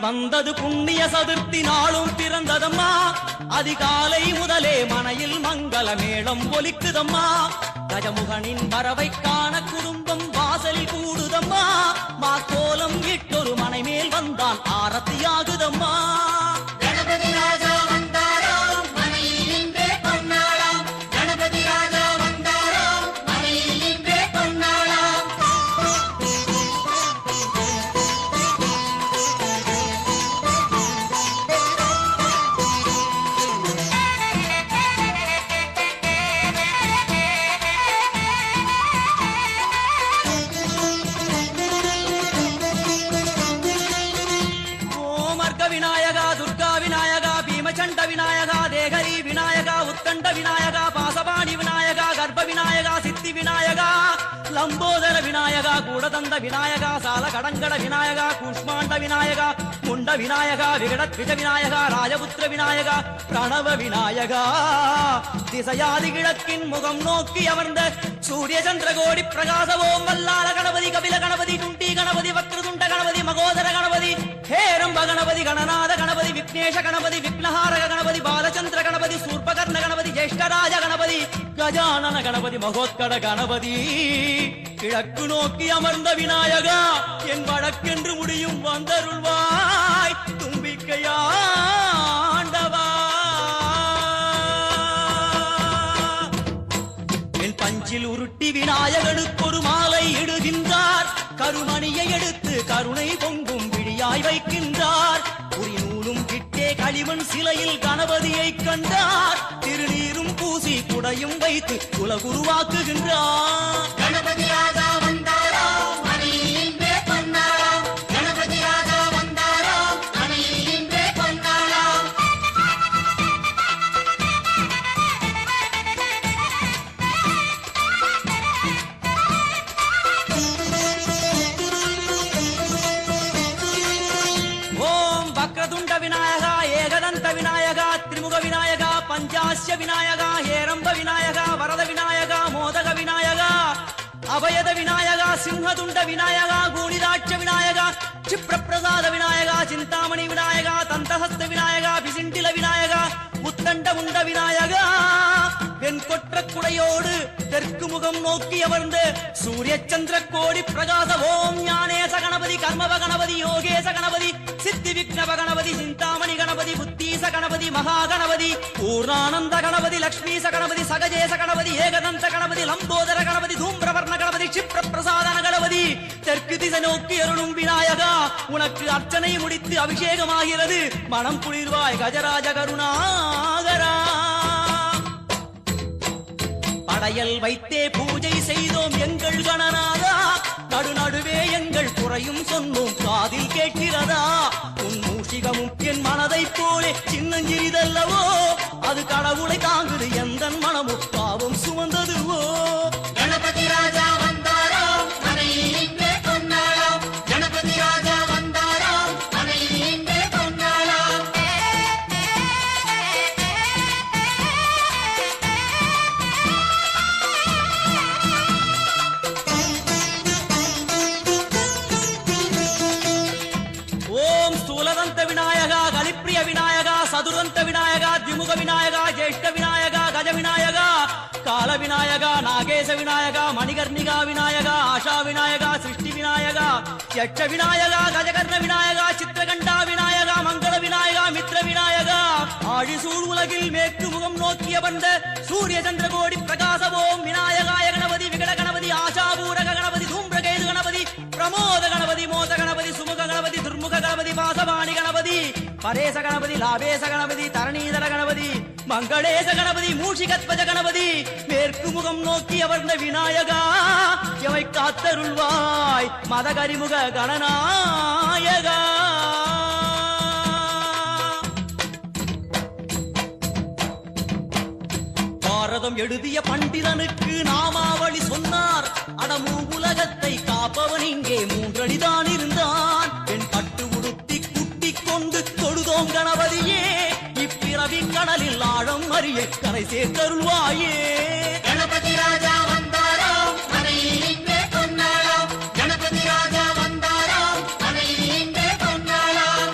வந்தது புண்ணிய சதுர்த்தி நாளும் பிறந்ததம்மா. அதிகாலை முதலே மனையில் மங்கள மேளம் ஒலிக்குதம்மா. கஜமுகனின் வரவை காண குடும்பம் வாசலில் கூடுதம்மா. மாக்கோலம் இட்டொரு மனை மேல் வந்தான் ஆரத்தியாகுதம்மா. கணபதி ராஜா வந்தாராம் மனையில் இன்றே பொன்னாளாம். கணபதி ராஜா வந்தாராம் மனையில் இன்றே பொன்னாளாம். விநாயகா துர்கா விநாயகா பீமச்சண்ட விநாயகா தேகரி விநாயகா உத்தண்ட விநாயகா பாசபாணி விநாயகா கர்ப்ப விநாயகா சித்தி விநாயகா லம்போதர விநாயகா கூடதந்த விநாயகா சால கடங்கட விநாயகா கூஷ்மாண்ட விநாயகா முண்ட விநாயகா விகடத்விஜ விநாயகா ராஜபுத்திர விநாயகா பிரணவ விநாயகா. திசையாதி கிழக்கின் முகம் நோக்கி அமர்ந்த சூரிய சந்திரகோடி பிரகாச ஓம் வல்லாள கணபதி கபில கணபதி குண்டி கணபதி வக்ரதுண்ட கணபதி மகோதர கணபதி ஹேரம்ப கணபதி கணநாத கணபதி விக்னேஷ கணபதி விக்னஹாரக கணபதி பாலச்சந்திர கணபதி சூர்பகர்ண கணபதி ஜேஷ்டராஜ கணபதி கஜானன கணபதி மகோத்கட கணபதி. கிழக்கு நோக்கி அமர்ந்த விநாயகா என் வழக்கென்று முடியும் வந்தருள்வாய் தும்பிக்கையாண்டவா. என் பஞ்சில் உருட்டி விநாயகனுக்கு ஒரு மாலை இடுகின்றார். கருமணியை எடுத்து கருணை பொங்கும் விழியாய் வைக்கின்றார். குறிநூலும் கிட்டே களிமண் சிலையில் கணபதியை கண்டார். திருநீரும் பூசி குடையும் வைத்து குலகுருவாக்குகின்றார். கணபதி ராஜா வந்தாராம் மனையில் இன்றே பொன்னாளாம். கணபதி ராஜா வந்தாராம் மனையில் இன்றே பொன்னாளாம். ஓம் வக்ரதுண்ட விநாயகா ஏகதந்த விநாயகா திரிமுக விநாயகா பஞ்சாஸ்ய விநாயகா ஹேரம்ப விநாயகா வரத விநாயகா மோதக விநாயகா அபயத விநாயகா சிம்ஹதுண்ட விநாயகா கூணிதாட்ச விநாயகா க்ஷிப்ரபிரசாத விநாயகா சிந்தாமணி விநாயகா தந்தஹஸ்த விநாயகா பிசிண்டில விநாயகா உத்தண்ட உண்ட விநாயகா. வெண்கொற்ற குடையோடு தெற்கு முகம் நோக்கி அமர்ந்து சூரிய சந்திர கோடி பிரகாச ஓம் ஞானேச கணபதி கர்மவ கணபதி யோகேச கணபதி சித்தி விக்னவ கணபதி சிந்தாமணி கணபதி புத்தீச கணபதி மகா கணபதி பூர்ணானந்த கணபதி லக்ஷ்மீச கணபதி சகஜேச கணபதி ஏகதந்த கணபதி லம்போதர கணபதி தூம்பிரவர்ண கணபதி க்ஷிப்ர பிரசாதன கணபதி. தெற்கு திசை நோக்கி அருளும் விநாயகா உனக்கு அர்ச்சனை முடித்து அபிஷேகமாகிறது. மனம் குளிர்வாய் கஜராஜ கருணாகரா. படையல் வைத்தே பூஜை செய்தோம் எங்கள் கணநாதா. நடுநடுவே எங்கள் குறையும் சொன்னோம் காதில் கேட்கிறதா. உன் மூஷிகமும் என் மனதை போலே சின்னஞ்சிறிதல்லவோ. அது கடவுளை தாங்குது எந்த மனமும் பாவம் சுமந்ததுவோ. கணபதி ராஜா வந்தாராம் மனையில் இன்றே பொன்னாளாம். கணபதி ராஜா வந்தாராம் மனையில் இன்றே பொன்னாளாம். ஓம் ஸ்தூலதந்த விநாயகா கலிப்பிரிய விநாயகா சதுரந்த விநாயகா திமுக விநாயகா ஜேஷ்ட விநாயகா கஜ விநாயகா கால விநாயகா நாகேச விநாயகா மணிகர்ணிகா விநாயகா ஆஷா விநாயகா சிருஷ்டி விநாயகா யட்ச விநாயகா கஜகர்ண விநாயகா சித்திரகண்டா விநாயகா மங்கள விநாயகா மித்ர விநாயகா. ஆழிசூழ் உலகில் மேற்கு முகம் நோக்கிய வந்த சூரிய சந்திரகோடி பிரகாச ஓம் விநாயகாய கணபதி விகட கணபதி ஆஷாபூரக கணபதி தூம்பிரகேது கணபதி பிரமோத கணபதி மோத கணபதி சுமுக கணபதி துர்முக கணபதி பாசவாணி கணபதி பரேச கணபதி லாபேச கணபதி தரணீதர கணபதி மங்களேச கணபதி மூஷிகத்வஜ கணபதி. மேற்கு முகம் நோக்கி அமர்ந்த விநாயகா எவை காத்தருள்வாய் மதகரிமுக கணநாயகா. பாரதம் எழுதிய பண்டிதனுக்கு நாமாவளி சொன்னார். அடமூ உலகத்தை காப்பவன் இங்கே மூன்றடிதான் இருந்தான். என் பட்டு உடுத்தி குட்டிக் கொண்டு தொழுதோம் கணபதியே. இப்பிறவி கடலில் ஆழம் அறிய கரை சேர்த்தருள்வாயே. கணபதி ராஜா வந்தாராம் மனையில் இன்றே பொன்னாளாம். கணபதி ராஜா வந்தாராம் மனையில் இன்றே பொன்னாளாம்.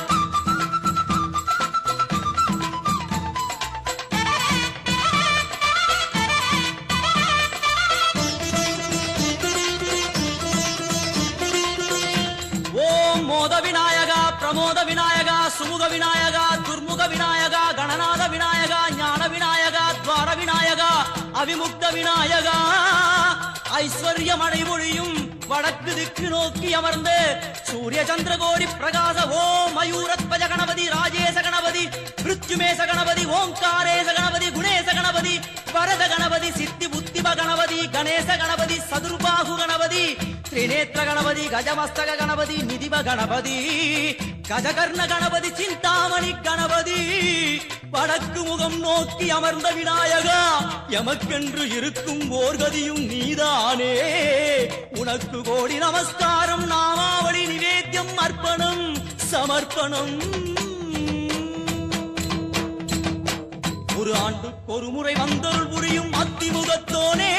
சுமுக விநாயகா துர்முக விநாயகா கணநாத விநாயகா ஞான விநாயகா துவார விநாயகா அவிமுக்த விநாயகா ஐஸ்வர்யம் அடைமொழியும் வடக்கு திக்கு நோக்கி அமர்ந்து சூரிய சந்திரகோடி பிரகாச ஓம் மயூரத்வஜ கணபதி ராஜேச கணபதி மிருத்யுமேச கணபதி ஓம்காரேச கணபதி குணேச கணபதி வரத கணபதி சித்தி புத்திப கணபதி கணேச கணபதி சதுர்பாகு கணபதி திரிநேத்திர கணபதி கஜமஸ்தக கணபதி நிதிப கணபதி கஜகர்ண கணபதி சிந்தாமணி கணபதி வடக்கு முகம் நோக்கி அமர்ந்த விநாயகா எமக்கென்று இருக்கும் ஓர்கதியும் நீதானே உனக்கு கோடி நமஸ்காரம் நாமாவளி நிவேத்தியம் அர்ப்பணம் சமர்ப்பணம் ஒரு ஆண்டுக்கு ஒரு முறை வந்தருள் புரியும் அத்திமுகத்தோனே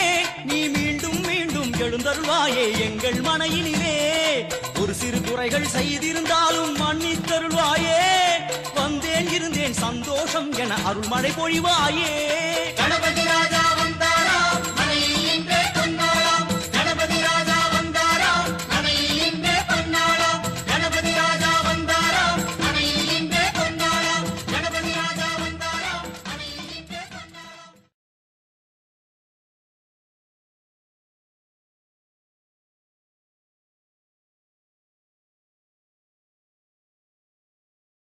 நீ மீண்டும் மீண்டும் எழுந்தருள்வாயே எங்கள் மனையினிலே ஒரு சிறு குறைகள் செய்திருந்தாலும் மன்னித்தருள்வாயே வந்தேன் இருந்தேன் சந்தோஷம் என அருள்மழை பொழிவாயே கணபதி